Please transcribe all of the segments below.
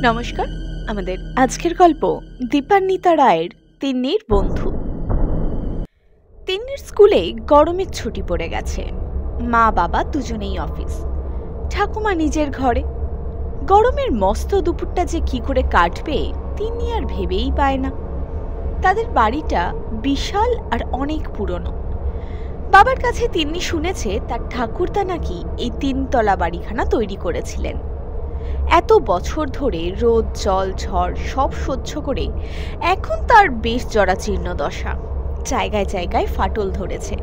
নমস্কার। আমাদের আজকের গল্প দীপান্বিতা রায়ের তিন্নির বন্ধু। তিন্নির স্কুলে গরমের ছুটি পড়ে গেছে। মা বাবা দুজনেই অফিস, ঠাকুমা নিজের ঘরে। গরমের মস্ত দুপুরটা যে কি করে কাটবে তিন্নি আর ভেবেই পায় না। তাদের বাড়িটা বিশাল আর অনেক পুরনো। বাবার কাছে তিন্নি শুনেছে তার ঠাকুরদা নাকি এই 3 তলা বাড়িখানা তৈরি করেছিলেন। এত বছর ধরে রোদ জল ঝড় সব সহ্য করে এখন তার বেশ জরাজীর্ণ দশা। জায়গায় জায়গায় ফাটল ধরেছে।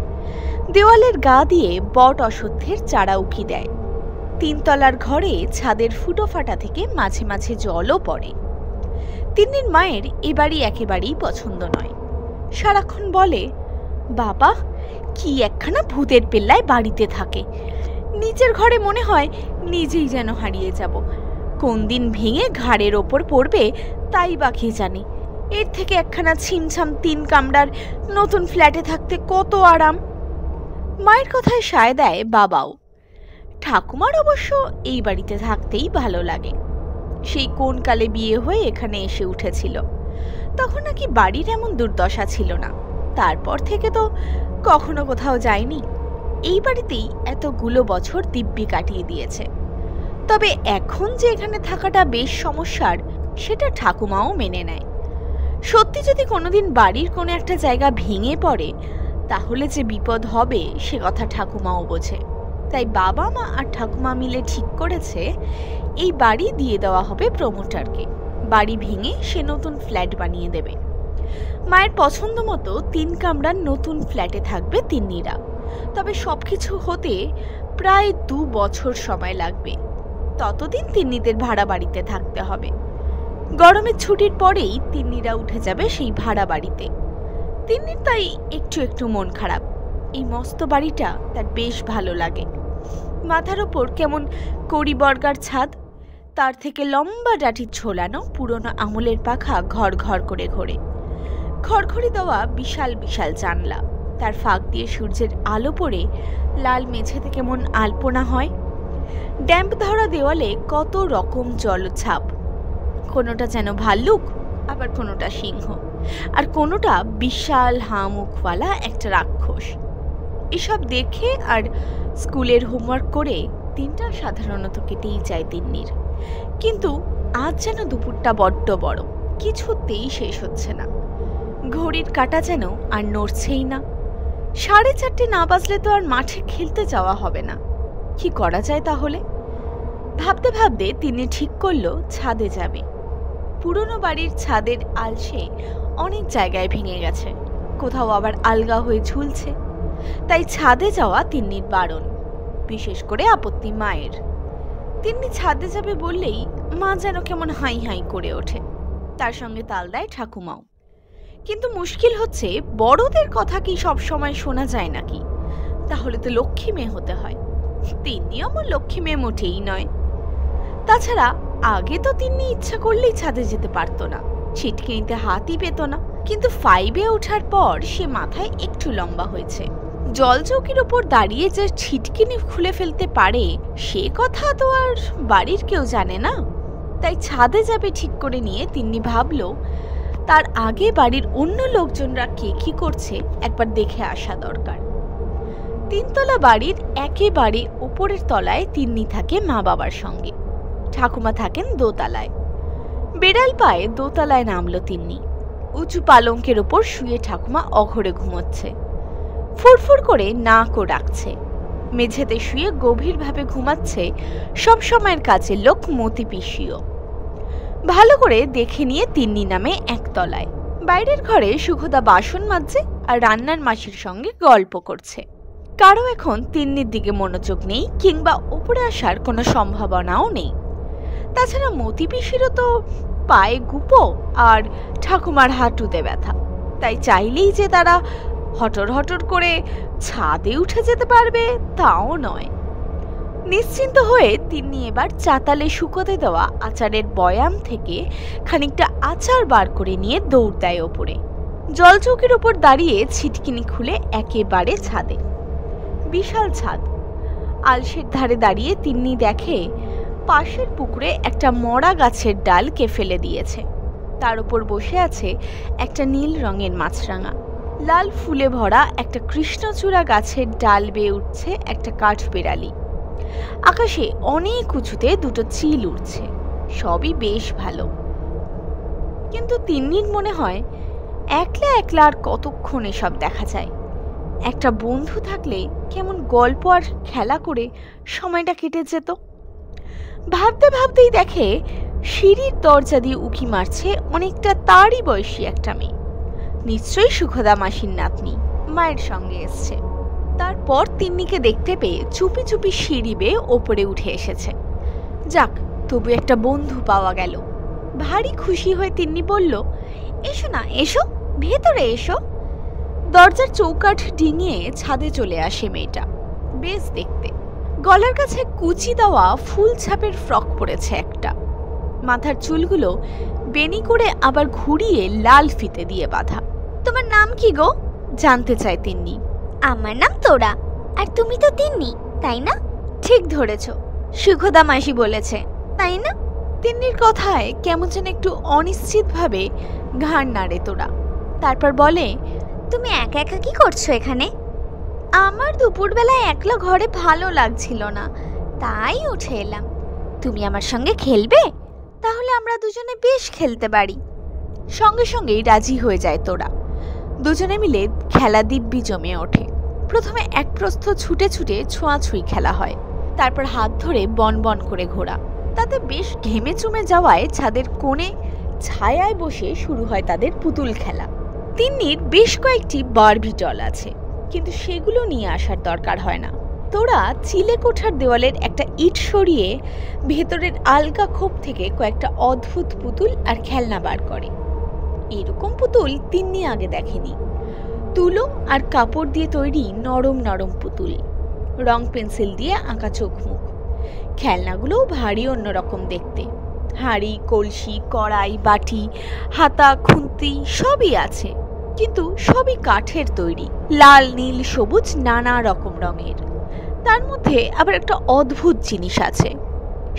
দেওয়ালের গা দিয়ে বট অশ্বত্থের চারা উকি দেয়। 3 তলার ঘরে ছাদের ফুটো ফাটা থেকে মাঝে মাঝে জলও পড়ে। তিন্নির মায়ের এ বাড়ি একেবারেই পছন্দ নয়। সারাক্ষণ বলে, বাবা কি একখানা ভূতের পেল্লায় বাড়িতে থাকে। নিজের ঘরে মনে হয় নিজেই যেন হারিয়ে যাব। কোন দিন ভেঙে ঘাড়ের ওপর পড়বে তাই বা কে জানে। এর থেকে একখানা ছিমছাম 3 কামরার নতুন ফ্ল্যাটে থাকতে কত আরাম। মায়ের কথায় সায় দেয় বাবাও। ঠাকুমার অবশ্য এই বাড়িতে থাকতেই ভালো লাগে। সেই কোন কালে বিয়ে হয়ে এখানে এসে উঠেছিল। তখন নাকি বাড়ির এমন দুর্দশা ছিল না। তারপর থেকে তো কখনো কোথাও যায়নি। এই বাড়িতেই এতগুলো বছর দিব্যি কাটিয়ে দিয়েছে। তবে এখন যে এখানে থাকাটা বেশ সমস্যার সেটা ঠাকুমাও মেনে নেয়। সত্যি যদি কোনোদিন বাড়ির কোনো একটা জায়গা ভেঙে পড়ে তাহলে যে বিপদ হবে সে কথা ঠাকুমাও বোঝে। তাই বাবা মা আর ঠাকুমা মিলে ঠিক করেছে এই বাড়ি দিয়ে দেওয়া হবে প্রমোটারকে। বাড়ি ভেঙে সে নতুন ফ্ল্যাট বানিয়ে দেবে। মায়ের পছন্দ মতো 3 কামরার নতুন ফ্ল্যাটে থাকবে তিন্নিরা। তবে সবকিছু হতে প্রায় 2 বছর সময় লাগবে। ততদিন তিন্নিদের ভাড়া বাড়িতে থাকতে হবে। গরমের ছুটির পরেই তিন্নিরা উঠে যাবে সেই ভাড়া বাড়িতে। তিন্নির তাই একটু একটু মন খারাপ। এই মস্ত বাড়িটা তার বেশ ভালো লাগে। মাথার ওপর কেমন কড়ি বর্গার ছাদ, তার থেকে লম্বা ডাঁটির ঝোলানো পুরনো আমলের পাখা ঘর ঘর করে ঘোরে। খড়খড়ি দেওয়া বিশাল বিশাল জানলা, তার ফাঁক দিয়ে সূর্যের আলো পড়ে লাল মেঝেতে কেমন আলপনা হয়। ড্যাম্প ধরা দেওয়ালে কত রকম জলছাপ, কোনোটা যেন ভাল্লুক, আবার কোনোটা সিংহ, আর কোনোটা বিশাল হাঁ মুখওয়ালা একটা রাক্ষস। এসব দেখে আর স্কুলের হোমওয়ার্ক করে দিনটা সাধারণত কেটেই যায় তিন্নির। কিন্তু আজ যেন দুপুরটা বড্ড বড়, কিছুতেই শেষ হচ্ছে না। ঘড়ির কাঁটা যেন আর নড়ছেই না। 4:30 না বাজলে তো আর মাঠে খেলতে যাওয়া হবে না। কি করা যায় তাহলে? ভাবতে ভাবতে তিনি ঠিক করলো ছাদে যাবে। পুরনো বাড়ির ছাদের আলসে অনেক জায়গায় ভেঙে গেছে, কোথাও আবার আলগা হয়ে ঝুলছে। তাই ছাদে যাওয়া তিন্নির বারণ, বিশেষ করে আপত্তি মায়ের। তিন্নি ছাদে যাবে বললেই মা যেন কেমন হাই হাই করে ওঠে। তার সঙ্গে তাল দেয় ঠাকুমাও। কিন্তু মুশকিল হচ্ছে বড়দের কথা কি সব সময় শোনা যায় নাকি? তাহলে তো লক্ষ্মী মেয়ে হতে হয়। তিন্নি আমার লক্ষ্মী মেয়ে মোটেই নয়। তাছাড়া আগে তো তিন্নি ইচ্ছা করলেই ছাদে যেতে পারতো না, ছিটকিনিতে হাতই পেত না। কিন্তু 5-এ ওঠার পর সে মাথায় একটু লম্বা হয়েছে। জল চৌকির ওপর দাঁড়িয়ে যে ছিটকিনি খুলে ফেলতে পারে সে কথা তো আর বাড়ির কেউ জানে না। তাই ছাদে যাবে ঠিক করে নিয়ে তিন্নি ভাবলো তার আগে বাড়ির অন্য লোকজনরা কে কি করছে একবার দেখে আসা দরকার। 3 তলা বাড়ির একেবারে উপরের তলায় তিন্নি থাকে মা বাবার সঙ্গে। ঠাকুমা থাকেন দোতলায়। বেড়াল পায়ে দোতলায় নামলো তিন্নি। উঁচু পালঙ্কের ওপর শুয়ে ঠাকুমা অঘরে ঘুমোচ্ছে। ফুরফুর করে নাকও ডাকছে। মেঝেতে শুয়ে গভীরভাবে ঘুমাচ্ছে সব সময়ের কাজের লোক মতি পিসিও। ভালো করে দেখে নিয়ে তিন্নি নামে 1 তলায়। বাইরের ঘরে সুখদা বাসন মাজছে আর রান্নার মাসির সঙ্গে গল্প করছে। কারো এখন তিন্নির দিকে মনোযোগ নেই, কিংবা উপরে আসার কোনো সম্ভাবনাও নেই। তাছাড়া মতি পিসিরও তো পায়ে গুপো আর ঠাকুমার হাঁটুতে ব্যথা। তাই চাইলেই যে তারা হটর হটর করে ছাদে উঠে যেতে পারবে তাও নয়। নিশ্চিন্ত হয়ে তিন্নি এবার চাতালে শুকোতে দেওয়া আচারের বয়াম থেকে খানিকটা আচার বার করে নিয়ে দৌড় দেয় ওপরে। জলচৌকির ওপর দাঁড়িয়ে ছিটকিনি খুলে একেবারে ছাদে। বিশাল ছাদ। আলসের ধারে দাঁড়িয়ে তিন্নি দেখে পাশের পুকুরে একটা মরা গাছের ডালকে ফেলে দিয়েছে। তার উপর বসে আছে একটা নীল রঙের মাছরাঙা। লাল ফুলে ভরা একটা কৃষ্ণচূড়া গাছের ডাল বেয়ে উঠছে একটা কাঠবিড়ালি। আকাশে অনেক উঁচুতে দুটো চিল উড়ছে। সবই বেশ ভালো, কিন্তু তিন্নির মনে হয় একলা একলা আর কতক্ষণ এসব দেখা যায়। একটা বন্ধু থাকলে কেমন গল্প আর খেলা করে সময়টা কেটে যেত। ভাবতে ভাবতেই দেখে সিঁড়ির দরজা দিয়ে উঁকি মারছে অনেকটা তারই বয়সী একটা মেয়ে। নিশ্চয়ই সুখদা মাসির নাতনি, মায়ের সঙ্গে এসছে। তারপর তিন্নিকে দেখতে পেয়ে চুপি চুপি সিঁড়ি বেয়ে ওপরে উঠে এসেছে। যাক, তবু একটা বন্ধু পাওয়া গেল। ভারী খুশি হয়ে তিন্নি বলল, এসো না, এসো, ভেতরে এসো। দরজার চৌকাঠ ডিঙিয়ে ছাদে চলে আসে মেয়েটা। বেশ দেখতে, গলার কাছে কুচি দেওয়া ফুল ছাপের ফ্রক পরেছে একটা। মাথার চুলগুলো বেনি করে আবার ঘুরিয়ে লাল ফিতে দিয়ে বাঁধা। তোমার নাম কি গো? জানতে চায় তিন্নি। আমার নাম তোরা, আর তুমি তো তিন্নি, তাই না? ঠিক ধরেছ, সুখদা মাসি বলেছে, তাই না? তিন্নির কথায় কেমন যেন একটু অনিশ্চিতভাবে ঘাড় নাড়ে তোরা। তারপর বলে, তুমি একা একা কি করছো এখানে? আমার দুপুরবেলায় একলা ঘরে ভালো লাগছিল না, তাই উঠে এলাম। তুমি আমার সঙ্গে খেলবে? তাহলে আমরা দুজনে বেশ খেলতে পারি। সঙ্গে সঙ্গেই রাজি হয়ে যায় তোরা। দুজনে মিলে খেলা দিব্যি জমে ওঠে। প্রথমে এক প্রস্থ ছুটে ছুটে ছোঁয়াছুঁই খেলা হয়, তারপর হাত ধরে বন বন করে ঘোরা। তাতে বেশ ঘেমে চুমে যাওয়ায় ছাদের কোণে ছায়ায় বসে শুরু হয় তাদের পুতুল খেলা। তিন্নির বেশ কয়েকটি বারবি ডল আছে, কিন্তু সেগুলো নিয়ে আসার দরকার হয় না। তোরা চিলে কোঠার দেওয়ালের একটা ইট সরিয়ে ভেতরের আলগা খোপ থেকে কয়েকটা অদ্ভুত পুতুল আর খেলনা বার করে। এরকম পুতুল তিন্নি আগে দেখেনি। তুলো আর কাপড় দিয়ে তৈরি নরম নরম পুতুল, রং পেন্সিল দিয়ে আঁকা চোখ মুখ। খেলনাগুলোও ভারী অন্যরকম দেখতে। হাঁড়ি, কলসি, কড়াই, বাটি, হাতা, খুন্তি সবই আছে, কিন্তু সবই কাঠের তৈরি, লাল, নীল, সবুজ নানা রকম রঙের। তার মধ্যে আবার একটা অদ্ভুত জিনিস আছে,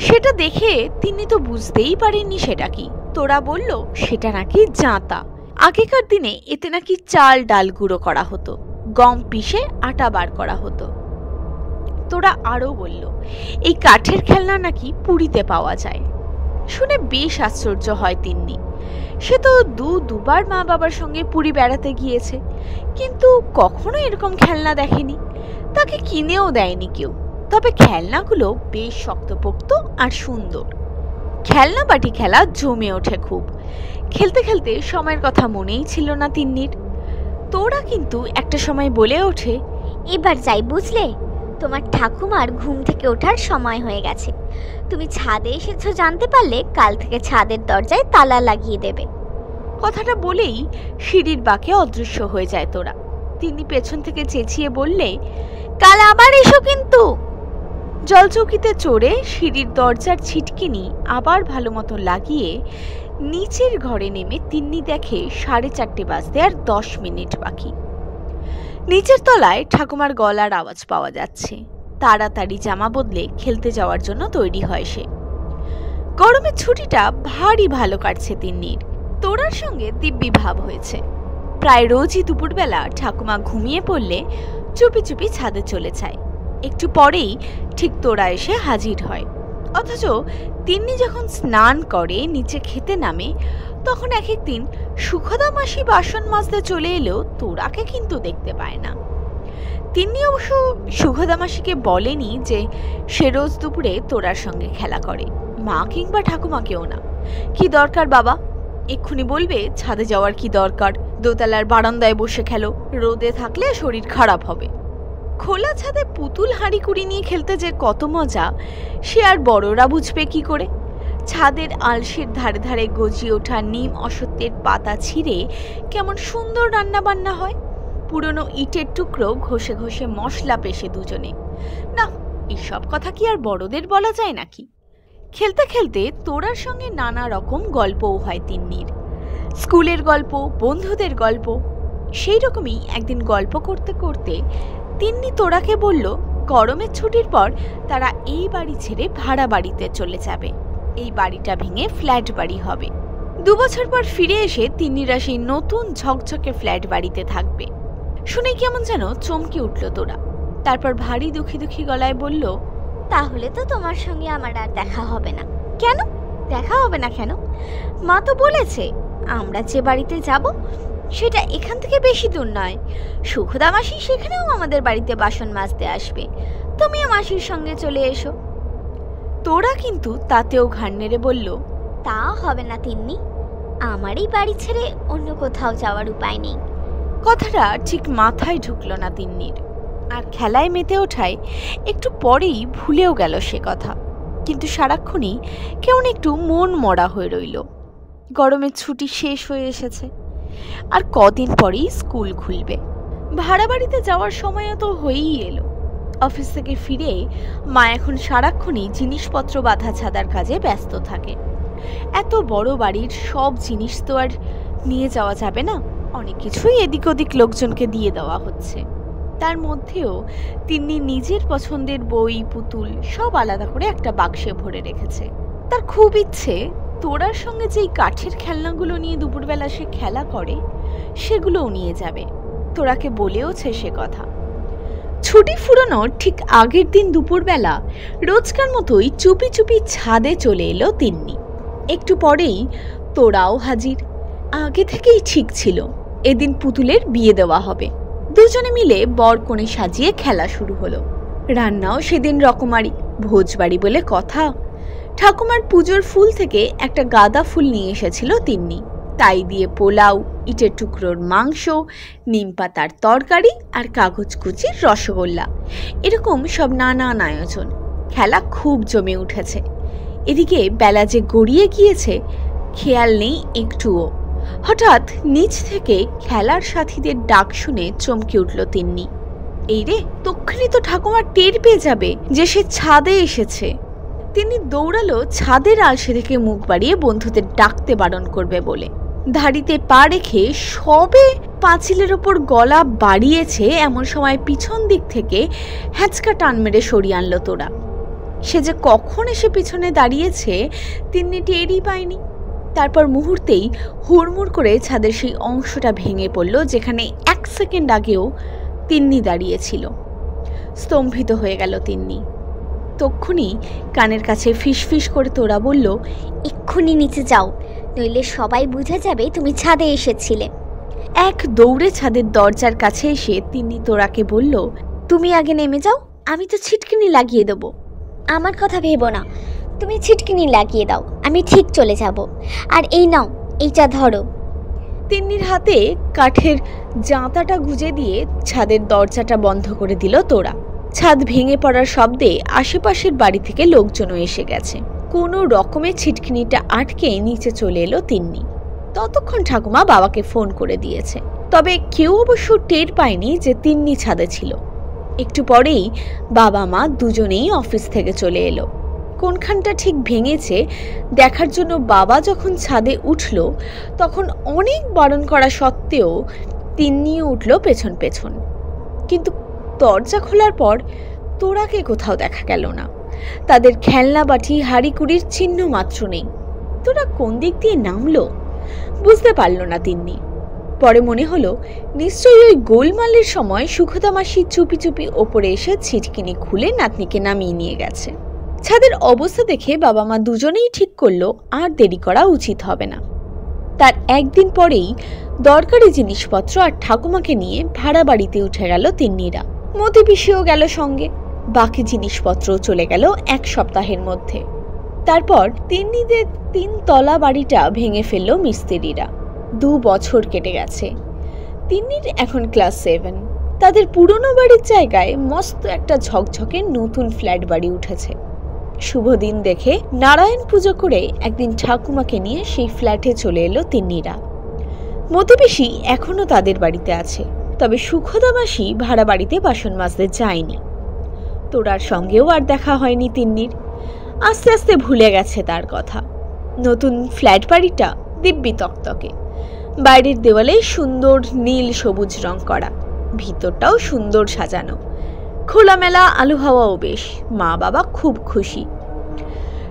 সেটা দেখে তিনি তো বুঝতেই পারেননি সেটা কি। তোরা বলল সেটা নাকি জাঁতা। আগেকার দিনে এতে নাকি চাল ডাল গুঁড়ো করা হতো, গম পিষে আটা বার করা হতো। তোরা আরও বলল এই কাঠের খেলনা নাকি পুরীতে পাওয়া যায়। শুনে বেশ আশ্চর্য হয় তিন্নি। সে তো দুবার মা বাবার সঙ্গে পুরী বেড়াতে গিয়েছে, কিন্তু কখনো এরকম খেলনা দেখেনি। তাকে কিনেও দেয়নি কেউ। তবে খেলনাগুলো বেশ শক্তপোক্ত আর সুন্দর। খেলনা বাটি খেলা জমে ওঠে খুব। খেলতে খেলতে সময়ের কথা মনেই ছিল না তিন্নির। তোরা কিন্তু একটা সময় বলে ওঠে, এবার যাই, বুঝলে? তোমার ঠাকুমার ঘুম থেকে ওঠার সময় হয়ে গেছে। তুমি ছাদে এসেছো জানতে পারলে কাল থেকে ছাদের দরজায় তালা লাগিয়ে দেবে। কথাটা বলেই সিঁড়ির বাঁকে অদৃশ্য হয়ে যায় তোরা। তিনি পেছন থেকে চেঁচিয়ে বললে, কাল আবার এসো কিন্তু। জলচৌকিতে চড়ে সিঁড়ির দরজার ছিটকিনি আবার ভালো মতো লাগিয়ে নিচের ঘরে নেমে তিন্নি দেখে 4:30 বাজতে আর 10 মিনিট বাকি। নিচের তলায় ঠাকুমার গলার আওয়াজ পাওয়া যাচ্ছে। তাড়াতাড়ি জামা বদলে খেলতে যাওয়ার জন্য তৈরি হয় সে। গরমের ছুটিটা ভারী ভালো কাটছে তিন্নির। তোরার সঙ্গে দিব্যি ভাব হয়েছে। প্রায় রোজই দুপুরবেলা ঠাকুমা ঘুমিয়ে পড়লে চুপি চুপি ছাদে চলে যায়। একটু পরেই ঠিক তোরা এসে হাজির হয়। অথচ তিন্নি যখন স্নান করে নিচে খেতে নামে, তখন এক একদিন সুখদা মাসি বাসন মাজতে চলে এলেও তোরাকে কিন্তু দেখতে পায় না। তিন্নি অবশ্য সুখদা মাসিকে বলেনি যে সে রোজ দুপুরে তোরার সঙ্গে খেলা করে, মা কিংবা ঠাকুমাকেও না। কি দরকার বাবা, এক্ষুনি বলবে ছাদে যাওয়ার কি দরকার, দোতলার বারান্দায় বসে খেলো, রোদে থাকলে শরীর খারাপ হবে। খোলা ছাদে পুতুল হাঁড়ি কুড়ি নিয়ে খেলতে যে কত মজা, সে আর বড়রা বুঝবে কি করে। ছাদের আলসের ধারে ধারে গজিয়ে ওঠা নিম অসত্যের পাতা ছিঁড়ে কেমন সুন্দর রান্না বান্না হয়। পুরনো ইটের টুকরো ঘষে ঘষে মশলা পেশে দুজনে। না, এসব কথা কি আর বড়দের বলা যায় নাকি? খেলতে খেলতে তোরার সঙ্গে নানা রকম গল্পও হয় তিন্নির। স্কুলের গল্প, বন্ধুদের গল্প। সেই রকমই একদিন গল্প করতে করতে তিন্নি তোরাকে বলল, গরমের ছুটির পর তারা এই বাড়ি ছেড়ে ভাড়া বাড়িতে চলে যাবে। এই বাড়িটা ভেঙে ফ্ল্যাট বাড়ি হবে। 2 বছর পর ফিরে এসে তিন্নিরা সেই নতুন ঝকঝকে ফ্ল্যাট বাড়িতে থাকবে। শুনে কেমন যেন চমকে উঠল তোরা। তারপর ভারী দুঃখী দুঃখী গলায় বলল, তাহলে তো তোমার সঙ্গে আমার আর দেখা হবে না। কেন দেখা হবে না কেন? মা তো বলেছে আমরা যে বাড়িতে যাব সেটা এখান থেকে বেশি দূর নয়। সুখদা মাসি সেখানেও আমাদের বাড়িতে বাসন মাজতে আসবে, তুমিও মাসির সঙ্গে চলে এসো। তোরা কিন্তু তাতেও ঘাড় নেড়ে বলল, তা হবে না তিন্নি, আমার এই বাড়ি ছেড়ে অন্য কোথাও যাওয়ার উপায় নেই। কথাটা ঠিক মাথায় ঢুকলো না তিন্নির। আর খেলায় মেতে ওঠায় একটু পরেই ভুলেও গেল সে কথা। কিন্তু সারাক্ষণই কেমন একটু মন মরা হয়ে রইল। গরমের ছুটি শেষ হয়ে এসেছে, আর কদিন পরেই স্কুল খুলবে। ভাড়া বাড়িতে যাওয়ার সময়ও তো হয়েই এলো। অফিস থেকে ফিরে মা এখন সারাক্ষণই জিনিসপত্র বাঁধা ছাদার কাজে ব্যস্ত থাকে। এত বড় বাড়ির সব জিনিস তো আর নিয়ে যাওয়া যাবে না, অনেক কিছুই এদিক ওদিক লোকজনকে দিয়ে দেওয়া হচ্ছে। তার মধ্যেও তিন্নি নিজের পছন্দের বই পুতুল সব আলাদা করে একটা বাক্সে ভরে রেখেছে। তার খুব ইচ্ছে তোরার সঙ্গে যেই কাঠের খেলনাগুলো নিয়ে দুপুরবেলা সে খেলা করে সেগুলোও নিয়ে যাবে। তোরাকে বলেওছে সে কথা। ছুটি ফুরানোর ঠিক আগের দিন দুপুরবেলা রোজকার মতোই চুপি চুপি ছাদে চলে এলো তিন্নি। একটু পরেই তোরাও হাজির। আগে থেকেই ঠিক ছিল এদিন পুতুলের বিয়ে দেওয়া হবে। দুজনে মিলে বর কনে সাজিয়ে খেলা শুরু হলো। রান্নাও সেদিন রকমারি, ভোজবাড়ি বলে কথা। ঠাকুমার পুজোর ফুল থেকে একটা গাঁদা ফুল নিয়ে এসেছিল তিন্নি। তাই দিয়ে পোলাও, ইটের টুকরোর মাংস, নিম পাতার তরকারি আর কাগজ কুচির রসগোল্লা, এরকম সব নানান আয়োজন। খেলা খুব জমে উঠেছে। এদিকে বেলা যে গড়িয়ে গিয়েছে খেয়াল নেই একটুও। হঠাৎ নিচ থেকে খেলার সাথীদের ডাক শুনে চমকে উঠল তিন্নি। এই রে, তক্ষুনি তো ঠাকুমা টের পেয়ে যাবে যে সে ছাদে এসেছে। তিনি দৌড়ালো ছাদের আলসে থেকে মুখ বাড়িয়ে বন্ধুদের ডাকতে বারণ করবে বলে। ধাড়িতে পা রেখে সবে পাঁচিলের ওপর গলা বাড়িয়েছে এমন সময় পিছন দিক থেকে হ্যাঁচকা টান মেরে সরিয়ে আনলো তোরা। সে যে কখন এসে পিছনে দাঁড়িয়েছে তিন্নি টেরই পায়নি। তারপর মুহূর্তেই হুড়মুড় করে ছাদের সেই অংশটা ভেঙে পড়ল যেখানে 1 সেকেন্ড আগেও তিন্নি দাঁড়িয়েছিল। স্তম্ভিত হয়ে গেল তিন্নি। তক্ষুনি কানের কাছে ফিসফিস করে তোরা বলল, এক্ষুনি নিচে যাও, নইলে সবাই বুঝে যাবে তুমি ছাদে এসেছিলে। এক দৌড়ে ছাদের দরজার কাছে এসে তিন্নি তোরাকে বলল, তুমি আগে নেমে যাও, আমি তো ছিটকিনি লাগিয়ে দেবো। আমার কথা ভেবো না, তুমি ছিটকিনি লাগিয়ে দাও, আমি ঠিক চলে যাব। আর এই নাও, এইটা ধরো। তিন্নির হাতে কাঠের জাঁতাটা গুজে দিয়ে ছাদের দরজাটা বন্ধ করে দিল তোরা। ছাদ ভেঙে পড়ার শব্দে আশেপাশের বাড়ি থেকে লোকজনও এসে গেছে। কোনো রকমের ছিটকিনিটা আটকে নিচে চলে এলো তিন্নি। ততক্ষণ ঠাকুমা বাবাকে ফোন করে দিয়েছে। তবে কেউ অবশ্য টের পায়নি যে তিন্নি ছাদে ছিল। একটু পরেই বাবা মা দুজনেই অফিস থেকে চলে এলো। কোনখানটা ঠিক ভেঙেছে দেখার জন্য বাবা যখন ছাদে উঠল তখন অনেক বারণ করা সত্ত্বেও তিন্নিও উঠল পেছন পেছন। কিন্তু দরজা খোলার পর তোরাকে কোথাও দেখা গেল না। তাদের খেলনা বাটি হাড়িকুড়ির চিহ্ন মাত্র নেই। তোরা কোন দিক দিয়ে নামলো বুঝতে পারল না তিন্নি। পরে মনে হলো নিশ্চয়ই ওই গোলমালের সময় সুখদা মাসি চুপি চুপি ওপরে এসে ছিটকিনি খুলে নাতনিকে নামিয়ে নিয়ে গেছে। ছাদের অবস্থা দেখে বাবা মা দুজনেই ঠিক করলো আর দেরি করা উচিত হবে না। তার একদিন পরেই দরকারি জিনিসপত্র আর ঠাকুমাকে নিয়ে ভাড়া বাড়িতে উঠে গেল তিন্নিরা। মতি পিসিও গেল সঙ্গে। বাকি জিনিসপত্রও চলে গেল 1 সপ্তাহের মধ্যে। তারপর তিন্নিদের 3 তলা বাড়িটা ভেঙে ফেলল মিস্ত্রিরা। 2 বছর কেটে গেছে। তিন্নির এখন ক্লাস 7। তাদের পুরনো বাড়ির জায়গায় মস্ত একটা ঝকঝকে নতুন ফ্ল্যাট বাড়ি উঠেছে। শুভ দিন দেখে নারায়ণ পুজো করে একদিন ঠাকুমাকে নিয়ে সেই ফ্ল্যাটে চলে এলো তিন্নিরা। মতি পিসি এখনো তাদের বাড়িতে আছে, তবে সুখদা মাসি ভাড়া বাড়িতে বাসন মাজতে যায়নি। তোরার সঙ্গেও আর দেখা হয়নি তিন্নির। আস্তে আস্তে ভুলে গেছে তার কথা। নতুন ফ্ল্যাট বাড়িটা দিব্যি তকতকে। বাইরের দেওয়ালে সুন্দর নীল সবুজ রং করা, ভিতরটাও সুন্দর সাজানো। খোলামেলা আলো হাওয়াও বেশ। মা বাবা খুব খুশি।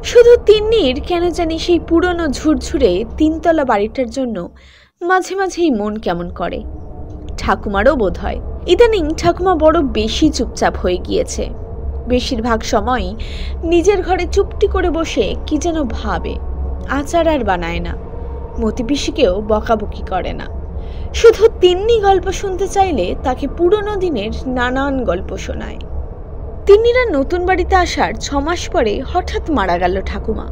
শুধু তিন্নির কেন জানি সেই পুরনো ঝুরঝুরে 3তলা বাড়িটার জন্য মাঝে মাঝেই মন কেমন করে। ঠাকুমারও বোধ হয় ইদানিং ঠাকুমা বড় বেশি চুপচাপ হয়ে গিয়েছে। বেশিরভাগ সময়ই নিজের ঘরে চুপটি করে বসে কি যেন ভাবে। আচার আর বানায় না, মতিপিসিকেও বকাবকি করে না। শুধু তিন্নি গল্প শুনতে চাইলে তাকে পুরনো দিনের নানান গল্প শোনায়। তিন্নিরা নতুন বাড়িতে আসার 6 মাস পরে হঠাৎ মারা গেল ঠাকুমা।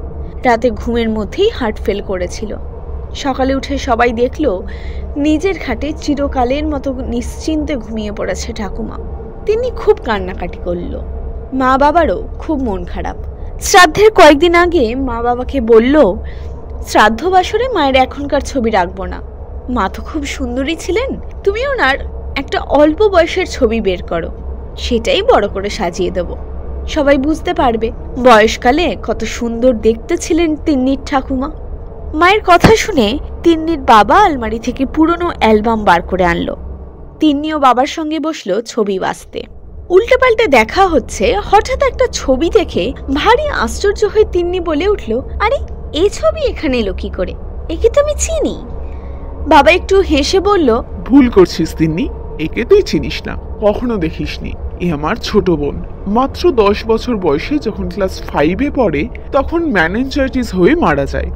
রাতে ঘুমের মধ্যেই হার্ট ফেল করেছিল। সকালে উঠে সবাই দেখল নিজের খাটে চিরকালের মতো নিশ্চিন্তে ঘুমিয়ে পড়েছে ঠাকুমা। তিনি খুব কান্নাকাটি করল। মা বাবারও খুব মন খারাপ। শ্রাদ্ধের কয়েকদিন আগে মা বাবাকে বলল, শ্রাদ্ধ বাসরে মায়ের এখনকার ছবি রাখবো না। মা তো খুব সুন্দরী ছিলেন, তুমি ওনার একটা অল্প বয়সের ছবি বের করো, সেটাই বড় করে সাজিয়ে দেব, সবাই বুঝতে পারবে বয়সকালে কত সুন্দর দেখতে ছিলেন তিন্নির ঠাকুমা। মায়ের কথা শুনে তিন্নির বাবা আলমারি থেকে পুরনো অ্যালবাম বার করে আনলো। তিন্নিও বাবার সঙ্গে বসলো ছবি বাছতে। উল্টে পাল্টে দেখা হচ্ছে। হঠাৎ একটা ছবি দেখে ভারী আশ্চর্য হয়ে তিন্নি বলে উঠল, আরে এই ছবি এখানে এলো কি করে? একে তো আমি চিনি। বাবা একটু হেসে বলল, ভুল করছিস তিন্নি, একে তুই চিনিস না, কখনো দেখিসনি। এ আমার ছোট বোন। মাত্র 10 বছর বয়সে যখন ক্লাস 5-এ পড়ে তখন মেনিনজাইটিস হয়ে মারা যায়।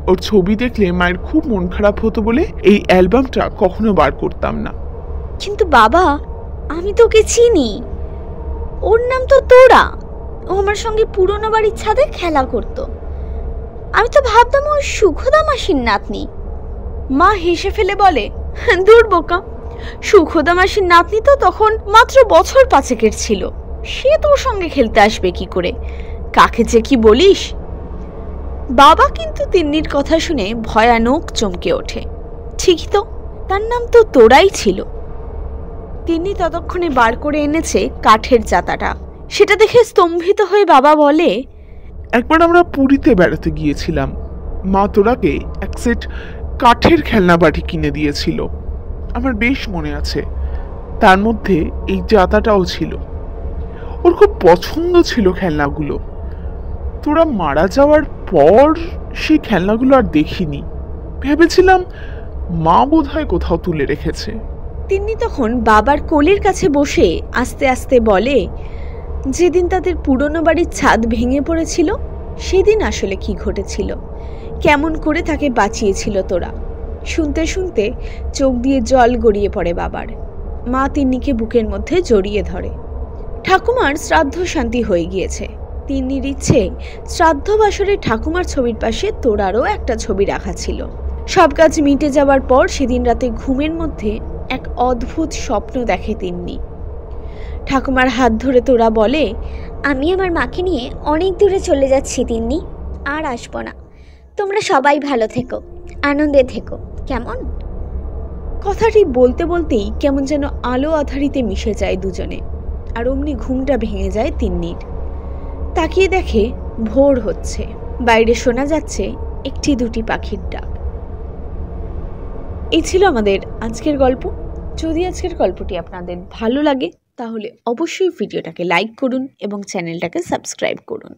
ওর ছবি দেখলে মায়ের খুব মন খারাপ হতো বলে এই অ্যালবামটা কখনো বার করতাম না। কিন্তু বাবা, আমি তো ওকে চিনি, ওর নাম তো তোরা। ও আমার সঙ্গে পুরনো বাড়ির ছাদে খেলা করত। আমি তো ভাবতাম ও সুখদা মাসির নাতনি। মা হেসে ফেলে বলে, দূর বোকা, সুখদা মাসির নাতনি তো তখন মাত্র বছর 5-এর ছিল, সে তোর সঙ্গে খেলতে আসবে কি করে? কাকে যে কি বলিস? বাবা কিন্তু তিন্নির কথা শুনে ভয়ানক চমকে ওঠে। ঠিকই তো, তার নাম তো তোরাই ছিল। তিন্নি ততক্ষণে বার করে এনেছে কাঠের জাতাটা। সেটা দেখে স্তম্ভিত হয়ে বাবা বলে, একবার আমরা পুরীতে বেড়াতে গিয়েছিলাম। মা তোরাকে এক সেট কাঠের খেলনা বাটি কিনে দিয়েছিল, আমার বেশ মনে আছে। তার মধ্যে এই জাতাটাও ছিল। ওর খুব পছন্দ ছিল খেলনাগুলো। তোরা মারা যাওয়ার পর সেই খেলনাগুলো আর দেখিনি। ভেবেছিলাম মা বোধহয় কোথাও তুলে রেখেছে। তিন্নি তখন বাবার কোলের কাছে বসে আস্তে আস্তে বলে, যেদিন তাদের পুরনো বাড়ির ছাদ ভেঙে পড়েছিল সেদিন আসলে কি ঘটেছিল, কেমন করে তাকে বাঁচিয়েছিল তোরা। শুনতে শুনতে চোখ দিয়ে জল গড়িয়ে পড়ে বাবার। মা তিন্নিকে বুকের মধ্যে জড়িয়ে ধরে। ঠাকুমার শ্রাদ্ধ শান্তি হয়ে গিয়েছে। তিন্নির ইচ্ছে শ্রাদ্ধ বাসরে ঠাকুমার ছবির পাশে তোরারও একটা ছবি রাখা ছিল। সব কাজ মিটে যাওয়ার পর সেদিন রাতে ঘুমের মধ্যে এক অদ্ভুত স্বপ্ন দেখে তিন্নি। ঠাকুমার হাত ধরে তোরা বলে, আমি আমার মাকে নিয়ে অনেক দূরে চলে যাচ্ছি তিন্নি, আর আসবো না। তোমরা সবাই ভালো থেকো, আনন্দে থেকো, কেমন? কথাটি বলতে বলতেই কেমন যেন আলো আধারিতে মিশে যায় দুজনে, আর অমনি ঘুমটা ভেঙে যায় তিন্নির। তাকিয়ে দেখে ভোর হচ্ছে, বাইরে শোনা যাচ্ছে 1-2 পাখির ডাক। এই ছিল আমাদের আজকের গল্প। যদি আজকের গল্পটি আপনাদের ভালো লাগে তাহলে অবশ্যই ভিডিওটাকে লাইক করুন এবং চ্যানেলটাকে সাবস্ক্রাইব করুন।